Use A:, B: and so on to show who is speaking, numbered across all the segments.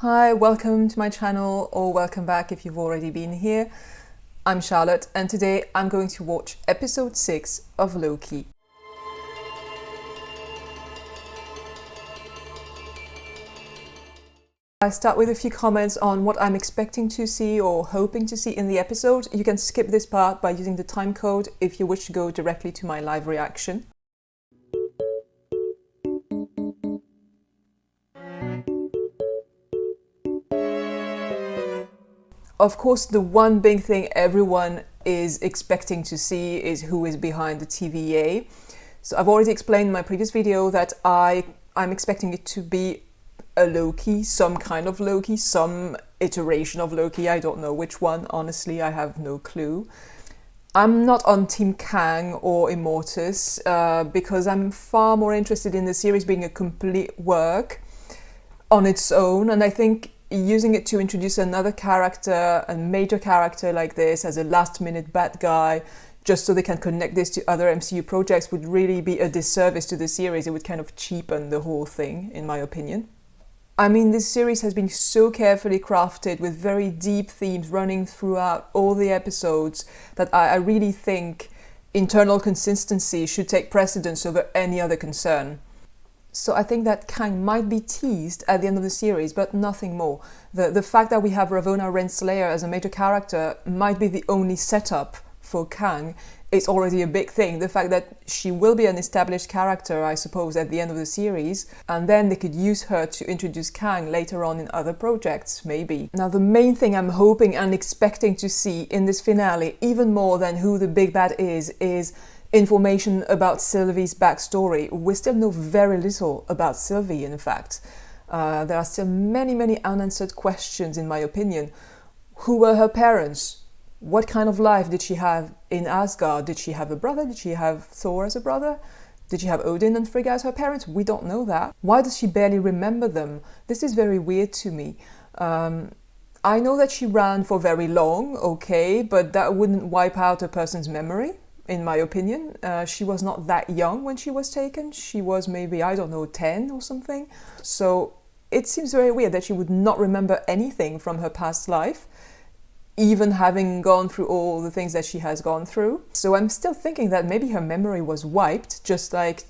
A: Hi, welcome to my channel, or welcome back if you've already been here. I'm Charlotte, and today I'm going to watch episode 6 of Loki. I start with a few comments on what I'm expecting to see or hoping to see in the episode. You can skip this part by using the time code if you wish to go directly to my live reaction. Of course, the one big thing everyone is expecting to see is who is behind the TVA. So I've already explained in my previous video that I'm expecting it to be a Loki, some kind of Loki, some iteration of Loki. I don't know which one, honestly, I have no clue. I'm not on Team Kang or Immortus because I'm far more interested in the series being a complete work on its own, and I think using it to introduce another character, a major character like this, as a last-minute bad guy, just so they can connect this to other MCU projects, would really be a disservice to the series. It would kind of cheapen the whole thing, in my opinion. I mean, this series has been so carefully crafted with very deep themes running throughout all the episodes that I really think internal consistency should take precedence over any other concern. So I think that Kang might be teased at the end of the series, but nothing more. The fact that we have Ravonna Renslayer as a major character might be the only setup for Kang. It's already a big thing. The fact that she will be an established character, I suppose, at the end of the series, and then they could use her to introduce Kang later on in other projects, maybe. Now, the main thing I'm hoping and expecting to see in this finale, even more than who the big bad is information about Sylvie's backstory. We still know very little about Sylvie, in fact. There are still many unanswered questions, in my opinion. Who were her parents? What kind of life did she have in Asgard? Did she have a brother? Did she have Thor as a brother? Did she have Odin and Frigga as her parents? We don't know that. Why does she barely remember them? This is very weird to me. I know that she ran for very long, okay, but that wouldn't wipe out a person's memory. In my opinion, she was not that young when she was taken. She was maybe, I don't know, 10 or something. So it seems very weird that she would not remember anything from her past life, even having gone through all the things that she has gone through. So I'm still thinking that maybe her memory was wiped, just like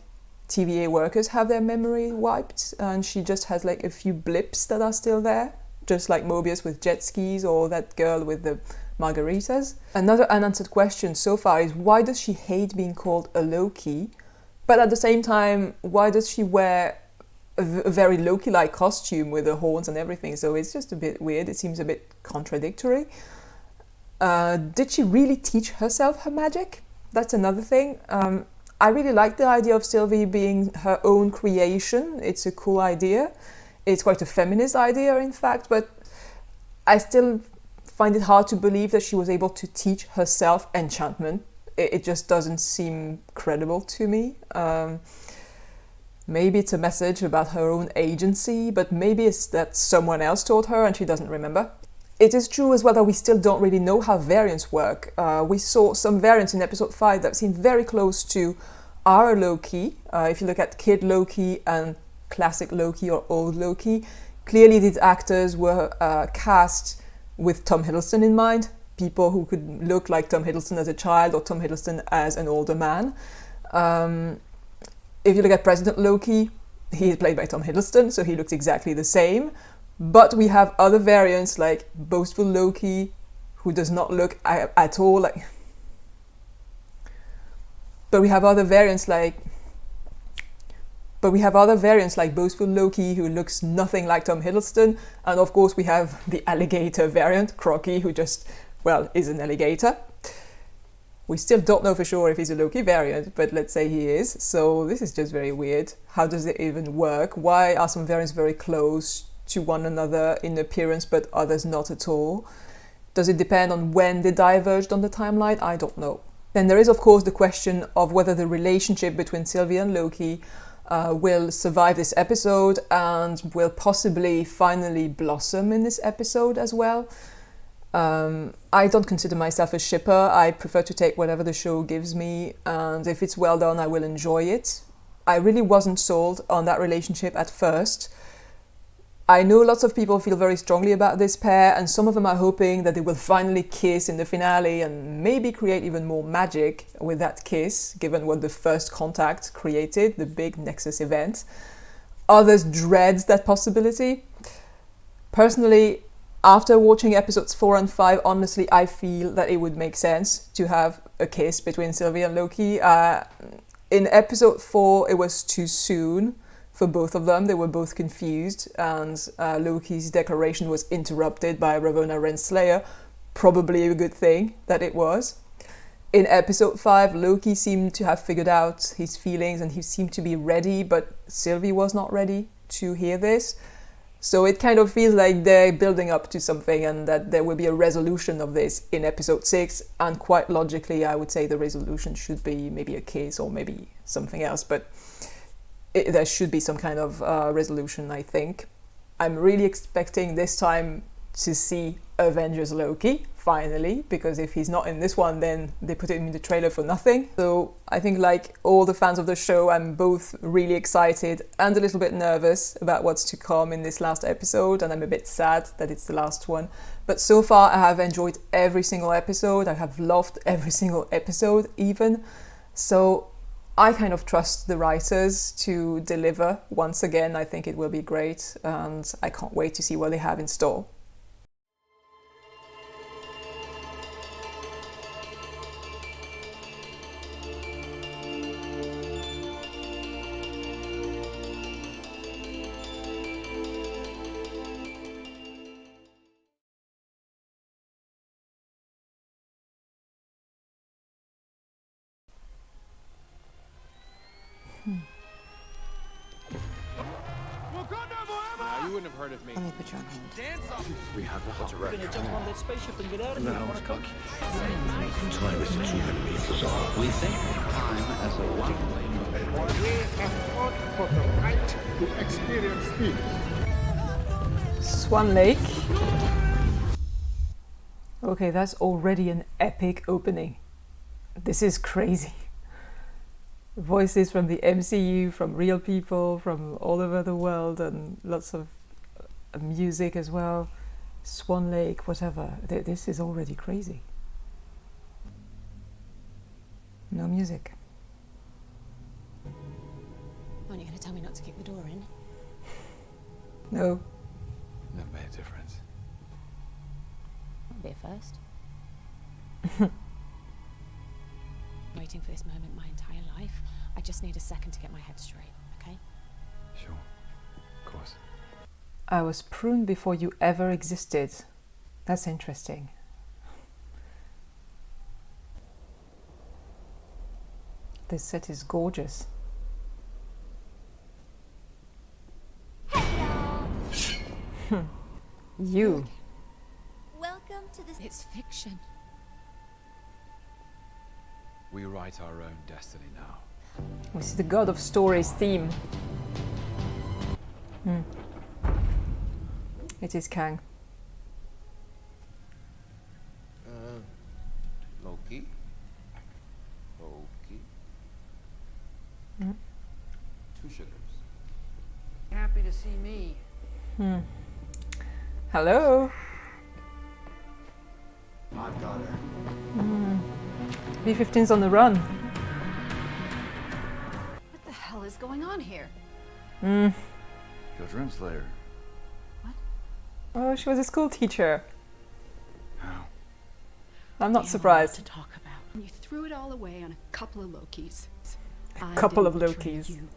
A: TVA workers have their memory wiped, and she just has like a few blips that are still there, just like Mobius with jet skis or that girl with the margaritas. Another unanswered question so far is, why does she hate being called a Loki? But at the same time, why does she wear a very Loki-like costume with the horns and everything? So it's just a bit weird. It seems a bit contradictory. Did she really teach herself her magic? That's another thing. I really like the idea of Sylvie being her own creation. It's a cool idea. It's quite a feminist idea, in fact, but I still find it hard to believe that she was able to teach herself enchantment. It just doesn't seem credible to me. Maybe it's a message about her own agency, but maybe it's that someone else taught her and she doesn't remember. It is true as well that we still don't really know how variants work. We saw some variants in episode 5 that seemed very close to our Loki. If you look at Kid Loki and Classic Loki or Old Loki, clearly these actors were cast with Tom Hiddleston in mind, people who could look like Tom Hiddleston as a child or Tom Hiddleston as an older man. If you look at President Loki, he is played by Tom Hiddleston, so he looks exactly the same. But we have other variants like Boastful Loki, who does not look at all like... But we have other variants like Boastful Loki, who looks nothing like Tom Hiddleston. And of course we have the alligator variant, Crocky, who just, well, is an alligator. We still don't know for sure if he's a Loki variant, but let's say he is. So this is just very weird. How does it even work? Why are some variants very close to one another in appearance, but others not at all? Does it depend on when they diverged on the timeline? I don't know. Then there is, of course, the question of whether the relationship between Sylvie and Loki will survive this episode and will possibly finally blossom in this episode as well. I don't consider myself a shipper. I prefer to take whatever the show gives me, and if it's well done, I will enjoy it. I really wasn't sold on that relationship at first. I know lots of people feel very strongly about this pair, and some of them are hoping that they will finally kiss in the finale and maybe create even more magic with that kiss, given what the first contact created, the big Nexus event. Others dread that possibility. Personally, after watching episodes 4 and 5, honestly, I feel that it would make sense to have a kiss between Sylvie and Loki. In episode 4, it was too soon for both of them. They were both confused, and Loki's declaration was interrupted by Ravonna Renslayer. Probably a good thing that it was. In episode 5, Loki seemed to have figured out his feelings and he seemed to be ready, but Sylvie was not ready to hear this. So it kind of feels like they're building up to something and that there will be a resolution of this in episode 6. And quite logically, I would say the resolution should be maybe a kiss or maybe something else. But there should be some kind of resolution, I think. I'm really expecting this time to see Avengers Loki, finally, because if he's not in this one, then they put him in the trailer for nothing. So I think, like all the fans of the show, I'm both really excited and a little bit nervous about what's to come in this last episode, and I'm a bit sad that it's the last one. But so far I have enjoyed every single episode, I have loved every single episode even, so I kind of trust the writers to deliver once again. I think it will be great, and I can't wait to see what they have in store.
B: Now, you wouldn't have heard of me.
C: Let me put you on hold.
B: Dance off.
D: We have a
E: We're gonna jump on that spaceship and get out of here.
D: No.
E: Wanna come?
D: Time is too many dissolve.
F: We think of time as a one-way.
G: We have fought for the right to experience peace.
A: Swan Lake. Okay, that's already an epic opening. This is crazy. Voices from the MCU, from real people, from all over the world, and lots of music as well. Swan Lake, whatever. This is already crazy. No music.
C: Aren't you going to tell me not to kick the door in?
A: No.
D: Never made a difference.
C: That'll be a first. Waiting for this moment my entire life. I just need a second to get my head straight, okay?
D: Sure. Of course.
A: I was pruned before you ever existed. That's interesting. This set is gorgeous. You.
H: Welcome to this.
C: It's fiction.
D: We write our own destiny now.
A: We see the God of Stories theme. It is Kang.
B: Loki. Loki.
A: Mm.
B: 2 sugars.
E: Happy to see me.
A: Hello.
G: I've got her.
A: B-15's on the run.
H: What the hell is going on here?
D: Your translator.
A: Oh, she was a school teacher.
D: How?
A: I'm not
H: We have a lot
A: surprised.
H: to talk about. You threw it all away on a couple of Lokis. I
A: Couple of
H: didn't betray
A: Lokis.
H: you.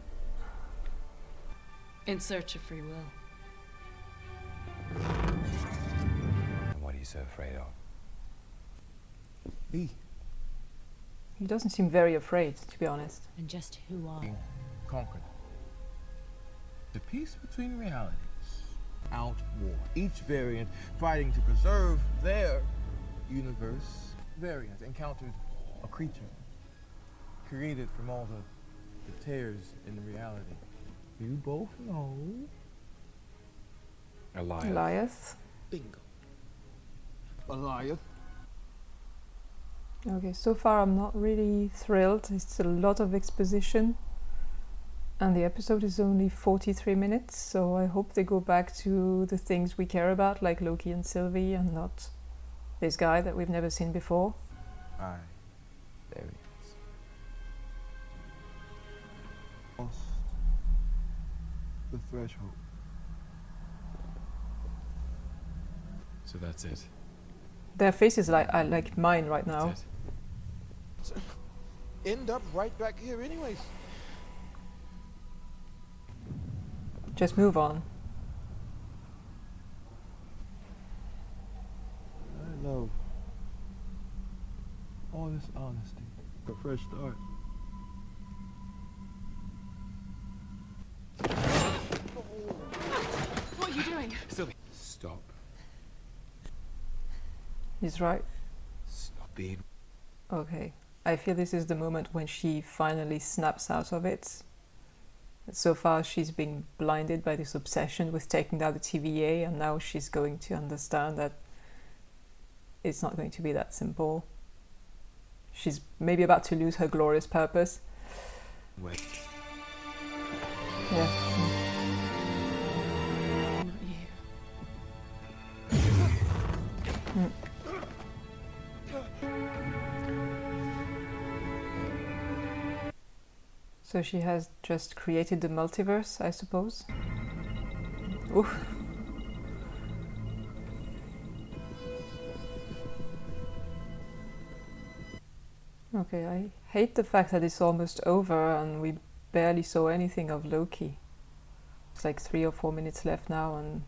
H: In search of free will.
D: And what are you so afraid of?
G: Me.
A: He doesn't seem very afraid, to be honest.
C: And just who are?
I: Conquered. The peace between realities. Out war. Each variant fighting to preserve their universe. Variant encountered a creature created from all the tears in the reality. You both know.
A: Elias.
I: Bingo. Goliath.
A: Okay, so far I'm not really thrilled. It's a lot of exposition. And the episode is only 43 minutes, so I hope they go back to the things we care about, like Loki and Sylvie, and not this guy that we've never seen before.
I: Aye, there it is. Lost the threshold.
B: So that's it.
A: Their faces like mine right now.
B: That's it.
I: End up right back here anyways.
A: Just move on.
I: I love all this honesty. A fresh start.
H: What are you doing?
B: Sylvie, stop.
A: He's right.
B: Stop being.
A: Okay. I feel this is the moment when she finally snaps out of it. So far she's been blinded by this obsession with taking down the TVA, and now she's going to understand that it's not going to be that simple. She's maybe about to lose her glorious purpose.
B: Wait.
A: Yeah. Mm. So she has just created the multiverse, I suppose. Oof. Okay, I hate the fact that it's almost over and we barely saw anything of Loki. It's like 3 or 4 minutes left now and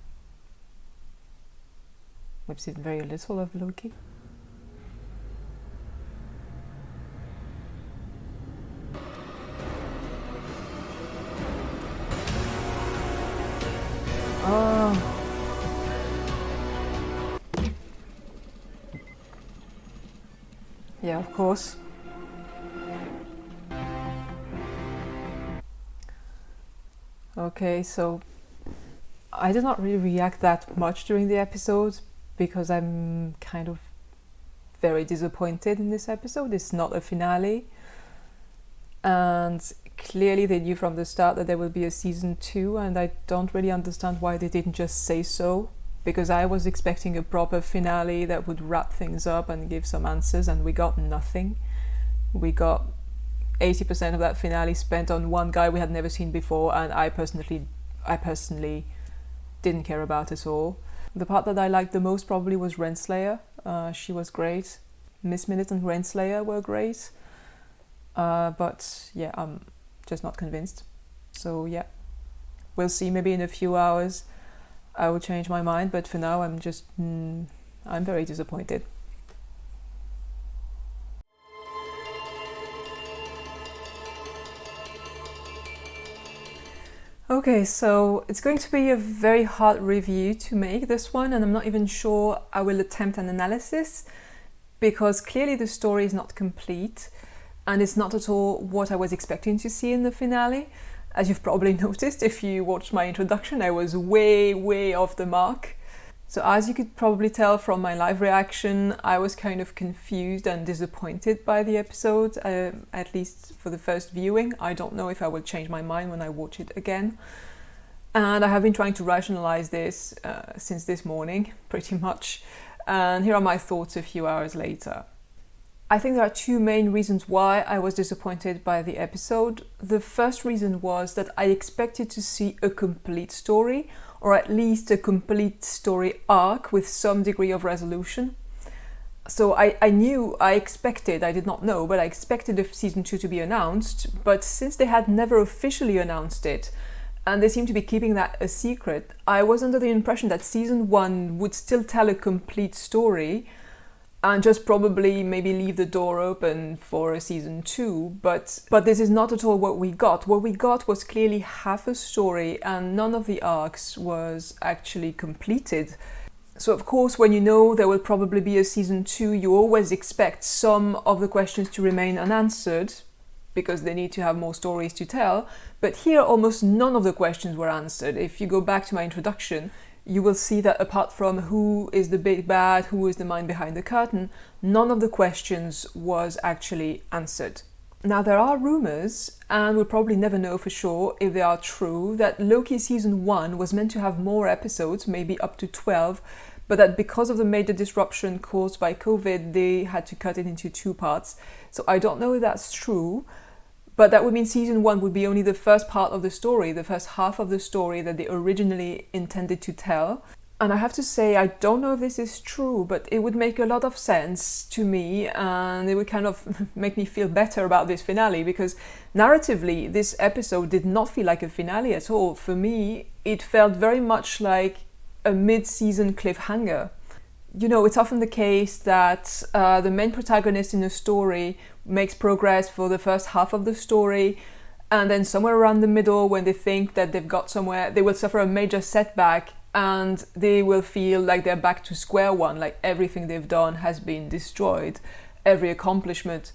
A: we've seen very little of Loki. Oh. Yeah, of course. Okay, so I did not really react that much during the episode because I'm kind of very disappointed in this episode. It's not a finale. And clearly they knew from the start that there will be a season 2, and I don't really understand why they didn't just say so, because I was expecting a proper finale that would wrap things up and give some answers, and we got nothing. We got 80% of that finale spent on one guy we had never seen before, and I personally didn't care about at all. The part that I liked the most probably was Renslayer. She was great. Miss Minute and Renslayer were great. But yeah, I'm just not convinced. So yeah, we'll see. Maybe in a few hours I will change my mind, but for now I'm just I'm very disappointed. Okay, so it's going to be a very hard review to make, this one, and I'm not even sure I will attempt an analysis because clearly the story is not complete. And it's not at all what I was expecting to see in the finale. As you've probably noticed if you watched my introduction, I was way off the mark. So as you could probably tell from my live reaction, I was kind of confused and disappointed by the episode, at least for the first viewing. I don't know if I will change my mind when I watch it again. And I have been trying to rationalize this since this morning, pretty much. And here are my thoughts a few hours later. I think there are two main reasons why I was disappointed by the episode. The first reason was that I expected to see a complete story, or at least a complete story arc with some degree of resolution. So I expected, I did not know, but I expected the season 2 to be announced, but since they had never officially announced it, and they seem to be keeping that a secret, I was under the impression that season 1 would still tell a complete story, and just probably maybe leave the door open for a season 2, but this is not at all what we got. What we got was clearly half a story, and none of the arcs was actually completed. So of course, when you know there will probably be a season 2, you always expect some of the questions to remain unanswered, because they need to have more stories to tell, but here almost none of the questions were answered. If you go back to my introduction, you will see that apart from who is the big bad, who is the mind behind the curtain, none of the questions was actually answered. Now, there are rumours, and we'll probably never know for sure if they are true, that Loki Season 1 was meant to have more episodes, maybe up to 12, but that because of the major disruption caused by COVID, they had to cut it into 2 parts. So I don't know if that's true, but that would mean Season 1 would be only the first part of the story, the first half of the story that they originally intended to tell. And I have to say, I don't know if this is true, but it would make a lot of sense to me, and it would kind of make me feel better about this finale, because narratively, this episode did not feel like a finale at all. For me, it felt very much like a mid-season cliffhanger. You know, it's often the case that the main protagonist in a story makes progress for the first half of the story, and then somewhere around the middle, when they think that they've got somewhere, they will suffer a major setback, and they will feel like they're back to square one, like everything they've done has been destroyed, every accomplishment.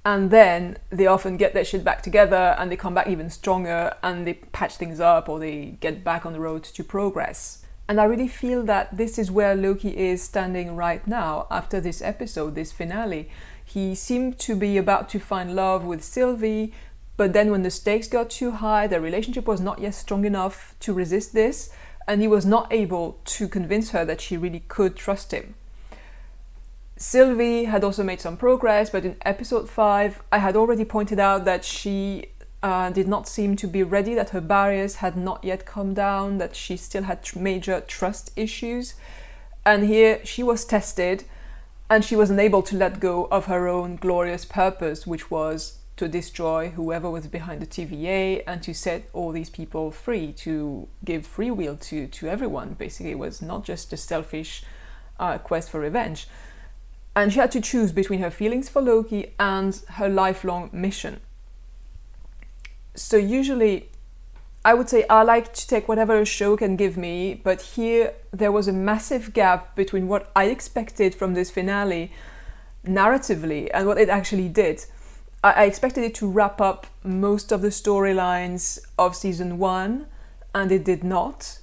A: And then they often get their shit back together and they come back even stronger and they patch things up or they get back on the road to progress. And I really feel that this is where Loki is standing right now after this episode, this finale. He seemed to be about to find love with Sylvie, but then when the stakes got too high, their relationship was not yet strong enough to resist this, and he was not able to convince her that she really could trust him. Sylvie had also made some progress, but in episode 5, I had already pointed out that she did not seem to be ready, that her barriers had not yet come down, that she still had major trust issues. And here she was tested, and she was unable to let go of her own glorious purpose, which was to destroy whoever was behind the TVA and to set all these people free, to give free will to everyone. Basically, it was not just a selfish quest for revenge. And she had to choose between her feelings for Loki and her lifelong mission. So usually, I would say I like to take whatever a show can give me, but here there was a massive gap between what I expected from this finale narratively and what it actually did. I expected it to wrap up most of the storylines of season 1, and it did not.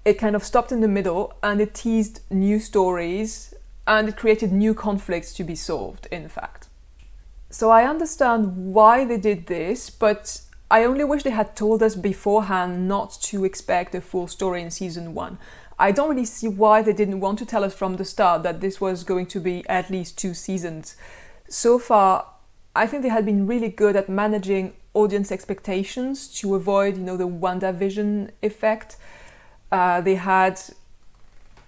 A: It kind of stopped in the middle, and it teased new stories, and it created new conflicts to be solved, in fact. So I understand why they did this, but I only wish they had told us beforehand not to expect a full story in season 1. I don't really see why they didn't want to tell us from the start that this was going to be at least 2 seasons. So far, I think they had been really good at managing audience expectations to avoid, the WandaVision effect. They had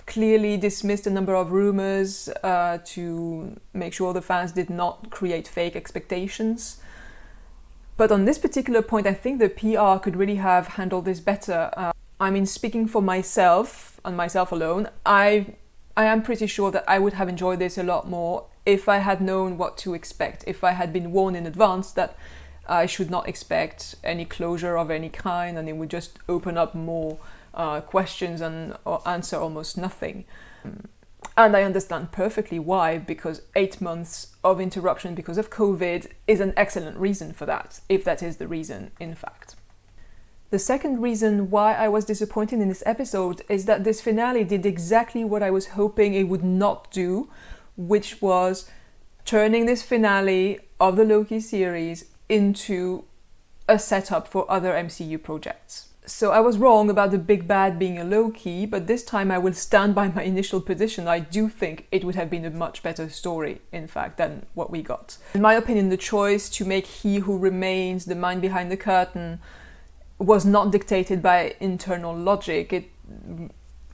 A: clearly dismissed a number of rumors to make sure the fans did not create fake expectations. But on this particular point, I think the PR could really have handled this better. Speaking for myself and myself alone, I am pretty sure that I would have enjoyed this a lot more if I had known what to expect, if I had been warned in advance that I should not expect any closure of any kind and it would just open up more questions or answer almost nothing. And I understand perfectly why, because 8 months of interruption because of COVID is an excellent reason for that, if that is the reason, in fact. The second reason why I was disappointed in this episode is that this finale did exactly what I was hoping it would not do, which was turning this finale of the Loki series into a setup for other MCU projects. So I was wrong about the big bad being a Loki, but this time I will stand by my initial position. I do think it would have been a much better story, in fact, than what we got. In my opinion, the choice to make He Who Remains the mind behind the curtain was not dictated by internal logic,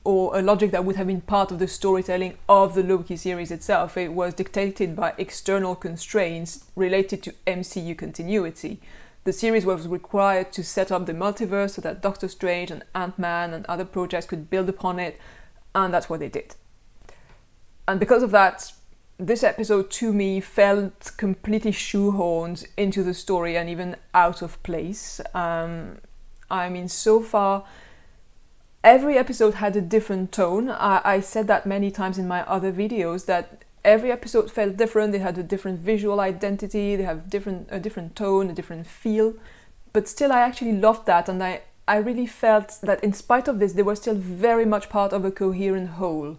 A: or a logic that would have been part of the storytelling of the Loki series itself. It was dictated by external constraints related to MCU continuity. The series was required to set up the multiverse so that Doctor Strange and Ant-Man and other projects could build upon it, and that's what they did. And because of that, this episode to me felt completely shoehorned into the story and even out of place. So far, every episode had a different tone. I said that many times in my other videos, that every episode felt different. They had a different visual identity, they have a different tone, a different feel. But still, I actually loved that, and I really felt that in spite of this, they were still very much part of a coherent whole.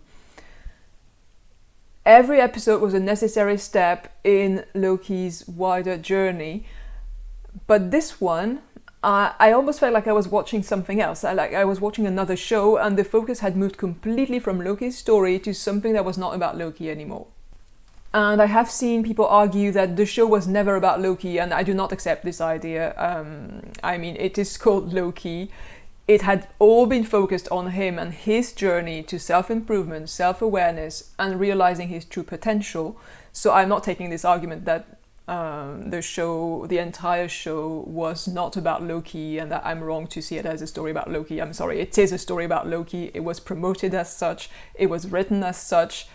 A: Every episode was a necessary step in Loki's wider journey. But this one, I almost felt like I was watching something else. I was watching another show, and the focus had moved completely from Loki's story to something that was not about Loki anymore. And I have seen people argue that the show was never about Loki, and I do not accept this idea. I mean, it is called Loki. It had all been focused on him and his journey to self-improvement, self-awareness, and realizing his true potential. So I'm not taking this argument that the entire show was not about Loki and that I'm wrong to see it as a story about Loki. I'm sorry, it is a story about Loki. It was promoted as such. It was written as such,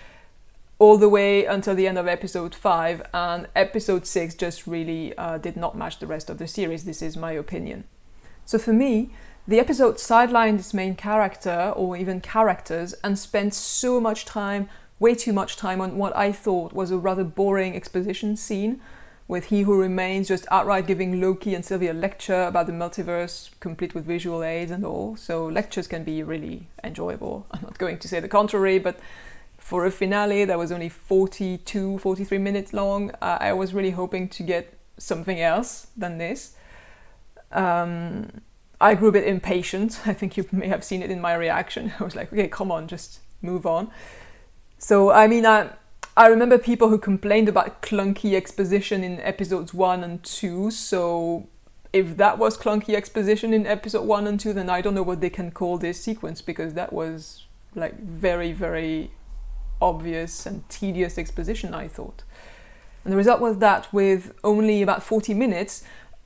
A: all the way until the end of episode 5, and episode 6 just really did not match the rest of the series. This is my opinion. So for me, the episode sidelined its main character, or even characters, and spent so much time, way too much time, on what I thought was a rather boring exposition scene, with He Who Remains just outright giving Loki and Sylvie a lecture about the multiverse, complete with visual aids and all. So lectures can be really enjoyable. I'm not going to say the contrary, but for a finale that was only 43 minutes long, I was really hoping to get something else than this. I grew a bit impatient. I think you may have seen it in my reaction. I was like, okay, come on, just move on. So, I mean, I remember people who complained about clunky exposition in episodes 1 and 2. So if that was clunky exposition in episode 1 and 2, then I don't know what they can call this sequence, because that was like very, very obvious and tedious exposition, I thought. And the result was that with only about 40 minutes,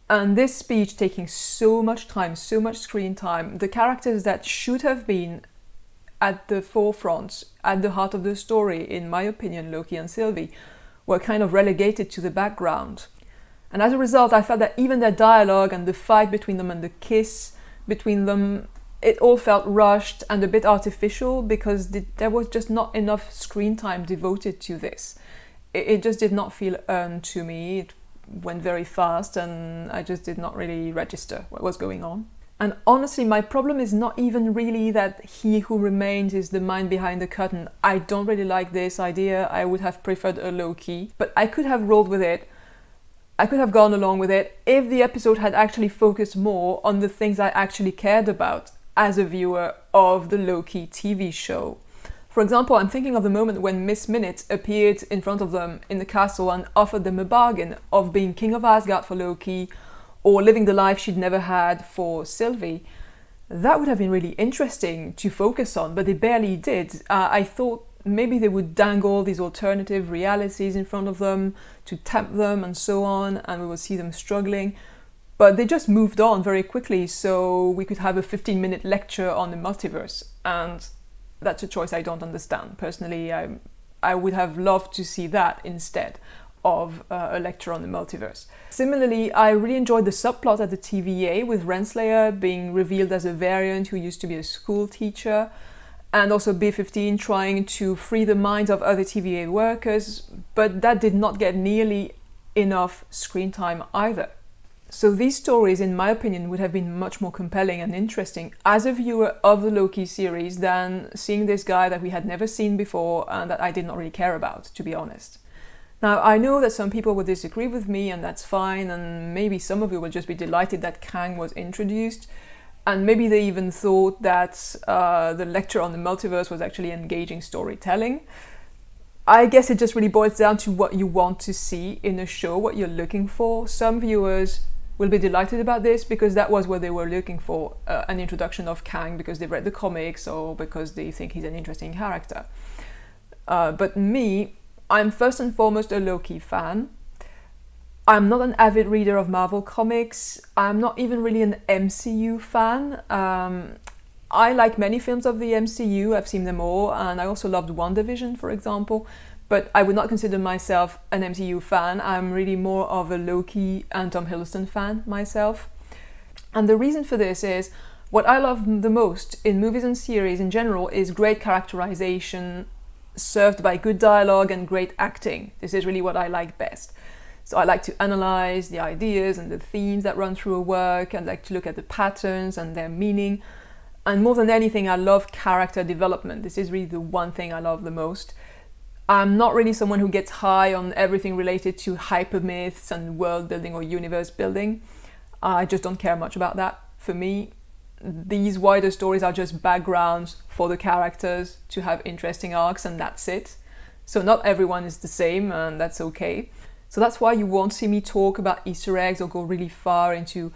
A: and this speech taking so much time, so much screen time, the characters that should have been at the forefront, at the heart of the story, in my opinion, Loki and Sylvie, were kind of relegated to the background. And as a result, I felt that even their dialogue and the fight between them and the kiss between them, it all felt rushed and a bit artificial, because there was just not enough screen time devoted to this. It just did not feel earned to me. It went very fast, and I just did not really register what was going on. And honestly, my problem is not even really that He Who Remains is the mind behind the curtain. I don't really like this idea. I would have preferred a Loki, but I could have rolled with it. I could have gone along with it if the episode had actually focused more on the things I actually cared about as a viewer of the Loki TV show. For example, I'm thinking of the moment when Miss Minutes appeared in front of them in the castle and offered them a bargain of being King of Asgard for Loki, or living the life she'd never had for Sylvie. That would have been really interesting to focus on, but they barely did. I thought maybe they would dangle these alternative realities in front of them to tempt them and so on, and we would see them struggling. But they just moved on very quickly, so we could have a 15-minute lecture on the multiverse, and that's a choice I don't understand. Personally, I would have loved to see that instead of a lecture on the multiverse. Similarly, I really enjoyed the subplot at the TVA with Renslayer being revealed as a variant who used to be a school teacher, and also B-15 trying to free the minds of other TVA workers, but that did not get nearly enough screen time either. So these stories, in my opinion, would have been much more compelling and interesting as a viewer of the Loki series than seeing this guy that we had never seen before and that I did not really care about, to be honest. Now, I know that some people will disagree with me, and that's fine, and maybe some of you will just be delighted that Kang was introduced, and maybe they even thought that the lecture on the multiverse was actually engaging storytelling. I guess it just really boils down to what you want to see in a show, what you're looking for. Some viewers will be delighted about this because that was what they were looking for, an introduction of Kang because they've read the comics or because they think he's an interesting character. But me, I'm first and foremost a Loki fan. I'm not an avid reader of Marvel comics. I'm not even really an MCU fan. I like many films of the MCU, I've seen them all, and I also loved WandaVision, for example, but I would not consider myself an MCU fan. I'm really more of a Loki and Tom Hiddleston fan myself. And the reason for this is, what I love the most in movies and series in general is great characterization, served by good dialogue and great acting. This is really what I like best. So I like to analyze the ideas and the themes that run through a work, and like to look at the patterns and their meaning. And more than anything, I love character development. This is really the one thing I love the most. I'm not really someone who gets high on everything related to hypermyths and world building or universe building. I just don't care much about that. For me, these wider stories are just backgrounds for the characters to have interesting arcs, and that's it. So not everyone is the same, and that's okay. So that's why you won't see me talk about Easter eggs or go really far into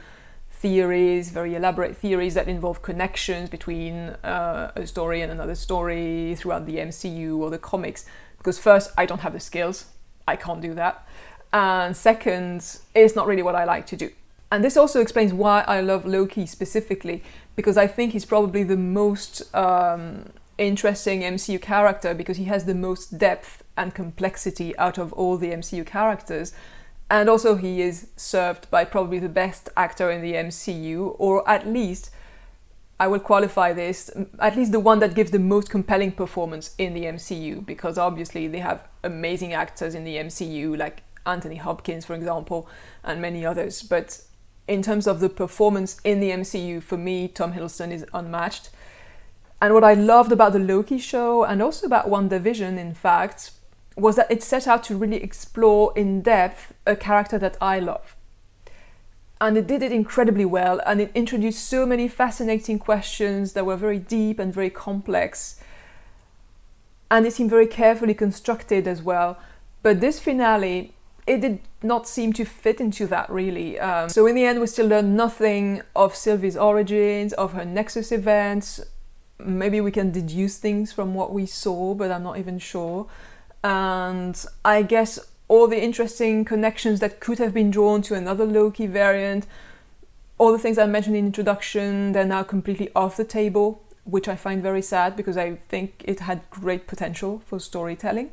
A: theories, very elaborate theories that involve connections between a story and another story throughout the MCU or the comics. Because first, I don't have the skills. I can't do that. And second, it's not really what I like to do. And this also explains why I love Loki specifically, because I think he's probably the most interesting MCU character because he has the most depth and complexity out of all the MCU characters. And also he is served by probably the best actor in the MCU, or at least, I will qualify this, at least the one that gives the most compelling performance in the MCU, because obviously they have amazing actors in the MCU, like Anthony Hopkins, for example, and many others. But in terms of the performance in the MCU, for me, Tom Hiddleston is unmatched. And what I loved about the Loki show, and also about WandaVision, in fact, was that it set out to really explore in depth a character that I love. And it did it incredibly well, and it introduced so many fascinating questions that were very deep and very complex. And it seemed very carefully constructed as well. But this finale, it did not seem to fit into that really. So in the end, we still learned nothing of Sylvie's origins, of her Nexus events. Maybe we can deduce things from what we saw, but I'm not even sure. And I guess all the interesting connections that could have been drawn to another Loki variant, all the things I mentioned in the introduction, they're now completely off the table, which I find very sad because I think it had great potential for storytelling.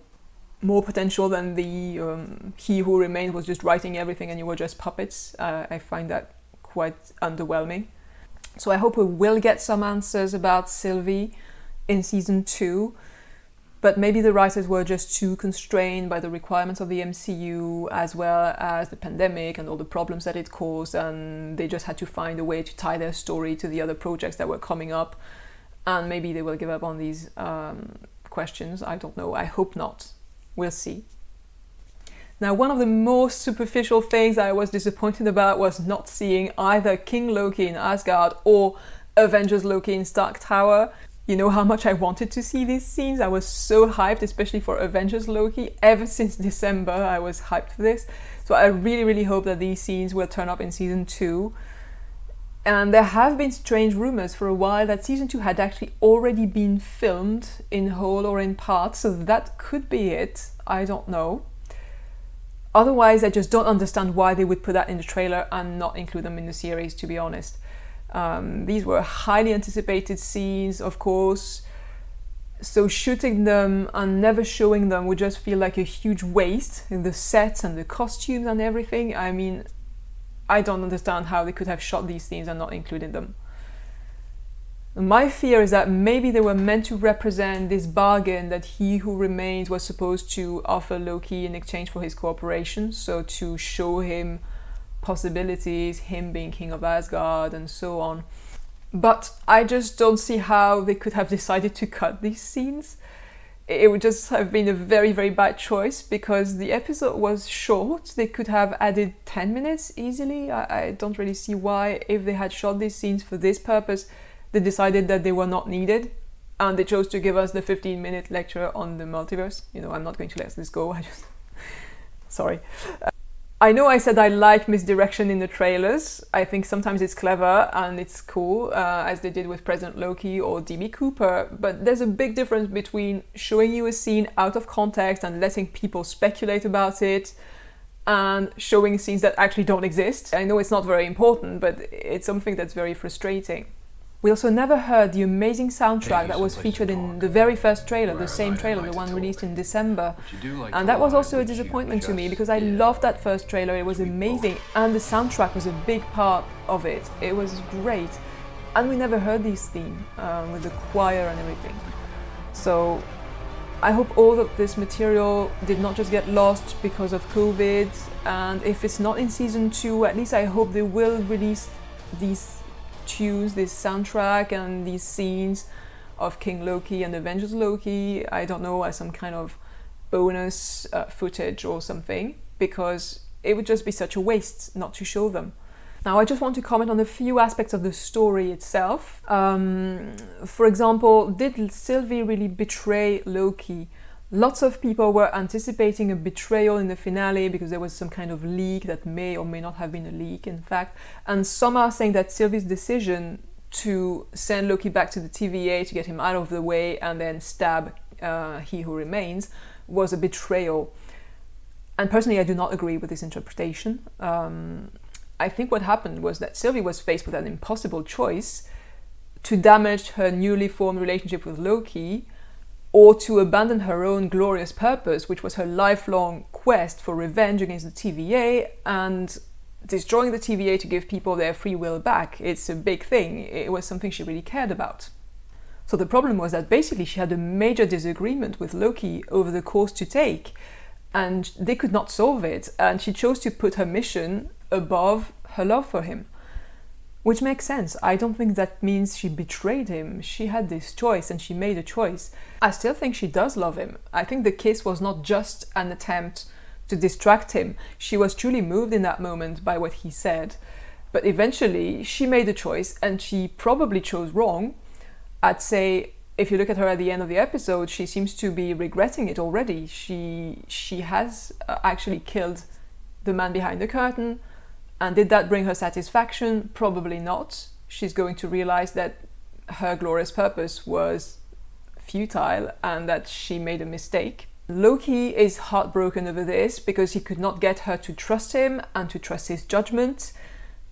A: More potential than the He Who Remains was just writing everything and you were just puppets. I find that quite underwhelming. So I hope we will get some answers about Sylvie in season 2. But maybe the writers were just too constrained by the requirements of the MCU, as well as the pandemic and all the problems that it caused, and they just had to find a way to tie their story to the other projects that were coming up. And maybe they will give up on these questions. I don't know. I hope not. We'll see. Now, one of the most superficial things I was disappointed about was not seeing either King Loki in Asgard or Avengers Loki in Stark Tower. You know how much I wanted to see these scenes. I was so hyped, especially for Avengers Loki. Ever since December, I was hyped for this. So I really, really hope that these scenes will turn up in season 2. And there have been strange rumors for a while that season 2 had actually already been filmed in whole or in part. So that could be it. I don't know. Otherwise, I just don't understand why they would put that in the trailer and not include them in the series, to be honest. These were highly anticipated scenes, of course, so shooting them and never showing them would just feel like a huge waste in the sets and the costumes and everything. I mean, I don't understand how they could have shot these scenes and not included them. My fear is that maybe they were meant to represent this bargain that He Who Remains was supposed to offer Loki in exchange for his cooperation, so to show him possibilities, him being king of Asgard and so on. But I just don't see how they could have decided to cut these scenes. It would just have been a very, very bad choice because the episode was short. They could have added 10 minutes easily. I don't really see why, if they had shot these scenes for this purpose, they decided that they were not needed and they chose to give us the 15-minute lecture on the multiverse. You know, I'm not going to let this go. Sorry. I know I said I like misdirection in the trailers. I think sometimes it's clever and it's cool, as they did with President Loki or DB Cooper, but there's a big difference between showing you a scene out of context and letting people speculate about it and showing scenes that actually don't exist. I know it's not very important, but it's something that's very frustrating. We also never heard the amazing soundtrack that was featured in the very first trailer, the same trailer, the one released in December. And that was also a disappointment to me because I loved that first trailer, it was amazing, and the soundtrack was a big part of it. It was great. And we never heard these themes with the choir and everything. So I hope all of this material did not just get lost because of COVID, and if it's not in season 2, at least I hope they will release these tunes, this soundtrack and these scenes of King Loki and Avengers Loki, I don't know, as some kind of bonus footage or something, because it would just be such a waste not to show them. Now, I just want to comment on a few aspects of the story itself. For example, did Sylvie really betray Loki? Lots of people were anticipating a betrayal in the finale because there was some kind of leak that may or may not have been a leak, in fact. And some are saying that Sylvie's decision to send Loki back to the TVA to get him out of the way and then stab He Who Remains was a betrayal. And personally, I do not agree with this interpretation. I think what happened was that Sylvie was faced with an impossible choice: to damage her newly formed relationship with Loki, or to abandon her own glorious purpose, which was her lifelong quest for revenge against the TVA and destroying the TVA to give people their free will back. It's a big thing. It was something she really cared about. So the problem was that basically she had a major disagreement with Loki over the course to take, and they could not solve it, and she chose to put her mission above her love for him. Which makes sense. I don't think that means she betrayed him. She had this choice and she made a choice. I still think she does love him. I think the kiss was not just an attempt to distract him. She was truly moved in that moment by what he said. But eventually she made a choice, and she probably chose wrong. I'd say if you look at her at the end of the episode, she seems to be regretting it already. She has actually killed the man behind the curtain. And did that bring her satisfaction? Probably not. She's going to realize that her glorious purpose was futile and that she made a mistake. Loki is heartbroken over this because he could not get her to trust him and to trust his judgment.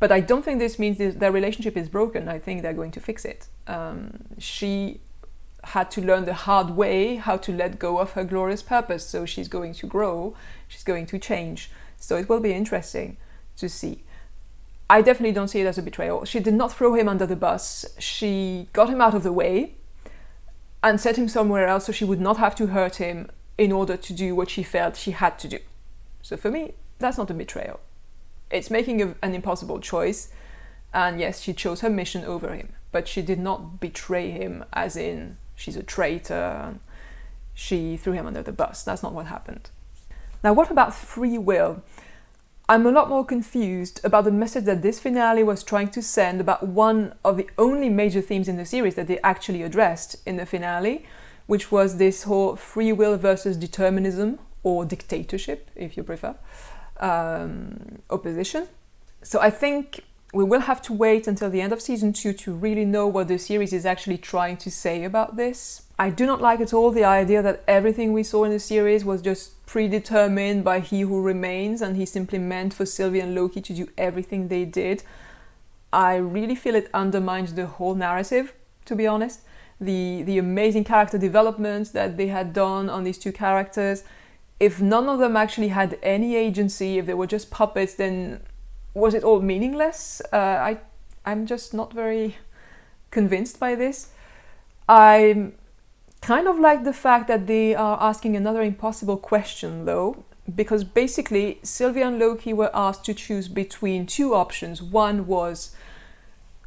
A: But I don't think this means their relationship is broken. I think they're going to fix it. She had to learn the hard way how to let go of her glorious purpose. So she's going to grow. She's going to change. So it will be interesting to see. I definitely don't see it as a betrayal. She did not throw him under the bus. She got him out of the way and set him somewhere else so she would not have to hurt him in order to do what she felt she had to do. So for me, that's not a betrayal. It's making an impossible choice, and yes, she chose her mission over him, but she did not betray him as in she's a traitor. She threw him under the bus. That's not what happened. Now, what about free will? I'm a lot more confused about the message that this finale was trying to send about one of the only major themes in the series that they actually addressed in the finale, which was this whole free will versus determinism, or dictatorship, if you prefer, opposition. So I think we will have to wait until the end of season 2 to really know what the series is actually trying to say about this. I do not like at all the idea that everything we saw in the series was just predetermined by He Who Remains and he simply meant for Sylvie and Loki to do everything they did. I really feel it undermines the whole narrative, to be honest. The amazing character development that they had done on these two characters. If none of them actually had any agency, if they were just puppets, then was it all meaningless? I'm just not very convinced by this. I kind of like the fact that they are asking another impossible question though, because basically Sylvie and Loki were asked to choose between two options. One was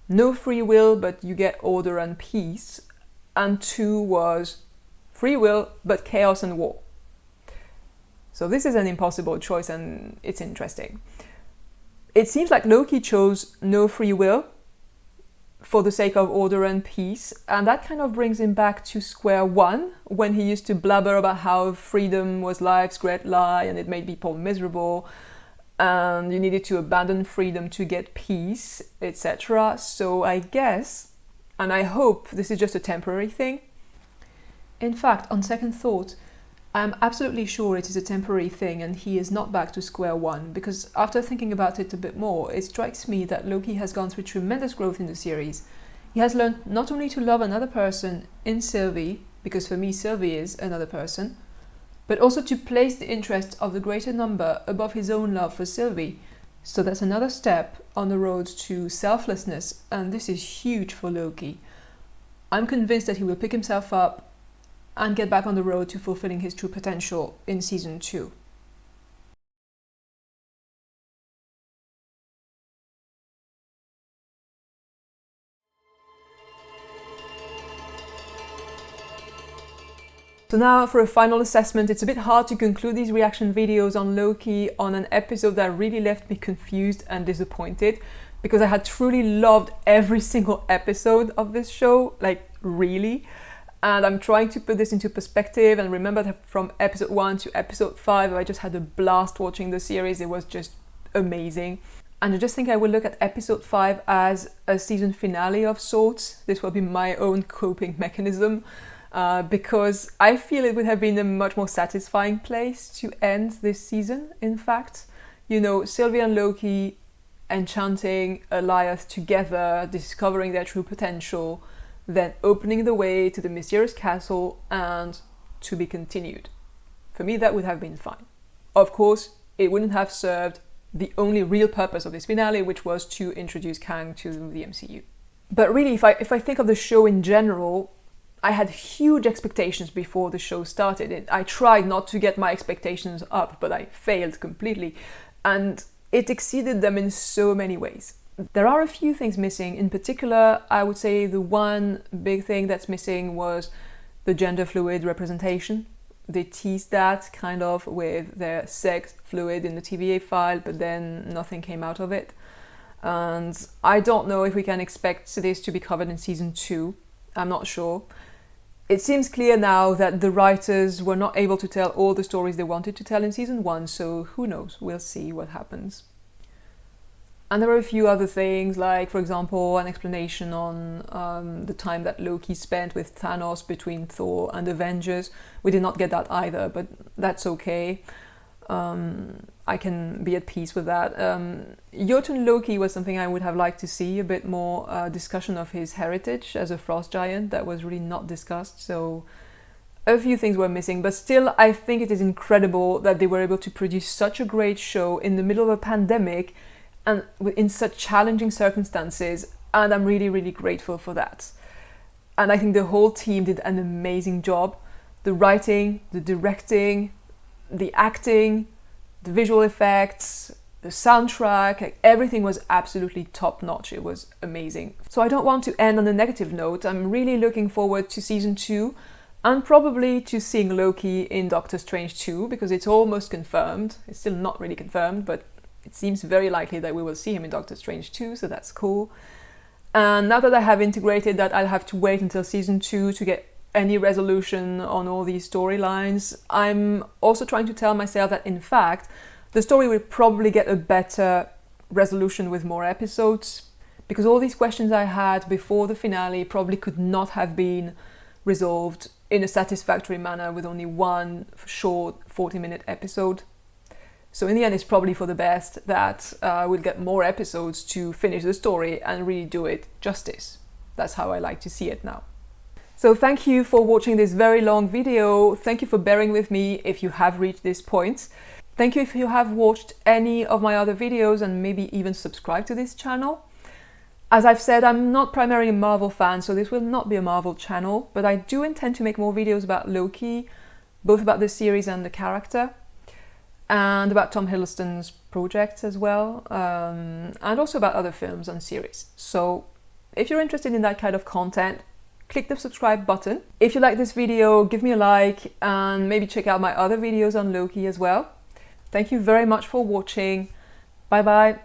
A: no free will but you get order and peace, and two was free will but chaos and war. So this is an impossible choice and it's interesting. It seems like Loki chose no free will for the sake of order and peace, and that kind of brings him back to square one when he used to blabber about how freedom was life's great lie and it made people miserable and you needed to abandon freedom to get peace, etc. So I guess, and I hope, this is just a temporary thing. In fact, on second thought, I'm absolutely sure it is a temporary thing and he is not back to square one, because after thinking about it a bit more, it strikes me that Loki has gone through tremendous growth in the series. He has learned not only to love another person in Sylvie, because for me Sylvie is another person, but also to place the interests of the greater number above his own love for Sylvie. So that's another step on the road to selflessness, and this is huge for Loki. I'm convinced that he will pick himself up and get back on the road to fulfilling his true potential in season 2. So So now for a final assessment, it's a bit hard to conclude these reaction videos on Loki on an episode that really left me confused and disappointed, because I had truly loved every single episode of this show, like really. And I'm trying to put this into perspective and remember that from episode 1 to episode 5, I just had a blast watching the series. It was just amazing. And I just think I will look at episode 5 as a season finale of sorts. This will be my own coping mechanism. Because I feel it would have been a much more satisfying place to end this season, in fact. You know, Sylvie and Loki enchanting Elias together, discovering their true potential, then opening the way to the mysterious castle and to be continued. For me, that would have been fine. Of course, it wouldn't have served the only real purpose of this finale, which was to introduce Kang to the MCU. But really, if I think of the show in general, I had huge expectations before the show started. I tried not to get my expectations up, but I failed completely. And it exceeded them in so many ways. There are a few things missing. In particular, I would say the one big thing that's missing was the gender fluid representation. They teased that kind of with their sex fluid in the TVA file, but then nothing came out of it. And I don't know if we can expect this to be covered in season 2. I'm not sure. It seems clear now that the writers were not able to tell all the stories they wanted to tell in season 1, so who knows, we'll see what happens. And there are a few other things, like for example an explanation on the time that Loki spent with Thanos between Thor and Avengers. We did not get that either, but that's okay. I can be at peace with that. Jotun Loki was something I would have liked to see, a bit more discussion of his heritage as a frost giant. That was really not discussed, so a few things were missing, but still I think it is incredible that they were able to produce such a great show in the middle of a pandemic and in such challenging circumstances, and I'm really, really grateful for that. And I think the whole team did an amazing job. The writing, the directing, the acting, the visual effects, the soundtrack, like everything was absolutely top notch. It was amazing. So I don't want to end on a negative note. I'm really looking forward to season 2 and probably to seeing Loki in Doctor Strange 2, because it's almost confirmed. It's still not really confirmed, but it seems very likely that we will see him in Doctor Strange 2, so that's cool. And now that I have integrated that, I'll have to wait until season 2 to get any resolution on all these storylines. I'm also trying to tell myself that in fact the story will probably get a better resolution with more episodes, because all these questions I had before the finale probably could not have been resolved in a satisfactory manner with only one short 40-minute episode. So in the end, it's probably for the best that we'll get more episodes to finish the story and really do it justice. That's how I like to see it now. So thank you for watching this very long video. Thank you for bearing with me if you have reached this point. Thank you if you have watched any of my other videos and maybe even subscribed to this channel. As I've said, I'm not primarily a Marvel fan, so this will not be a Marvel channel, but I do intend to make more videos about Loki, both about the series and the character, and about Tom Hiddleston's projects as well, and also about other films and series. So if you're interested in that kind of content, click the subscribe button. If you like this video, give me a like and maybe check out my other videos on Loki as well. Thank you very much for watching. Bye bye.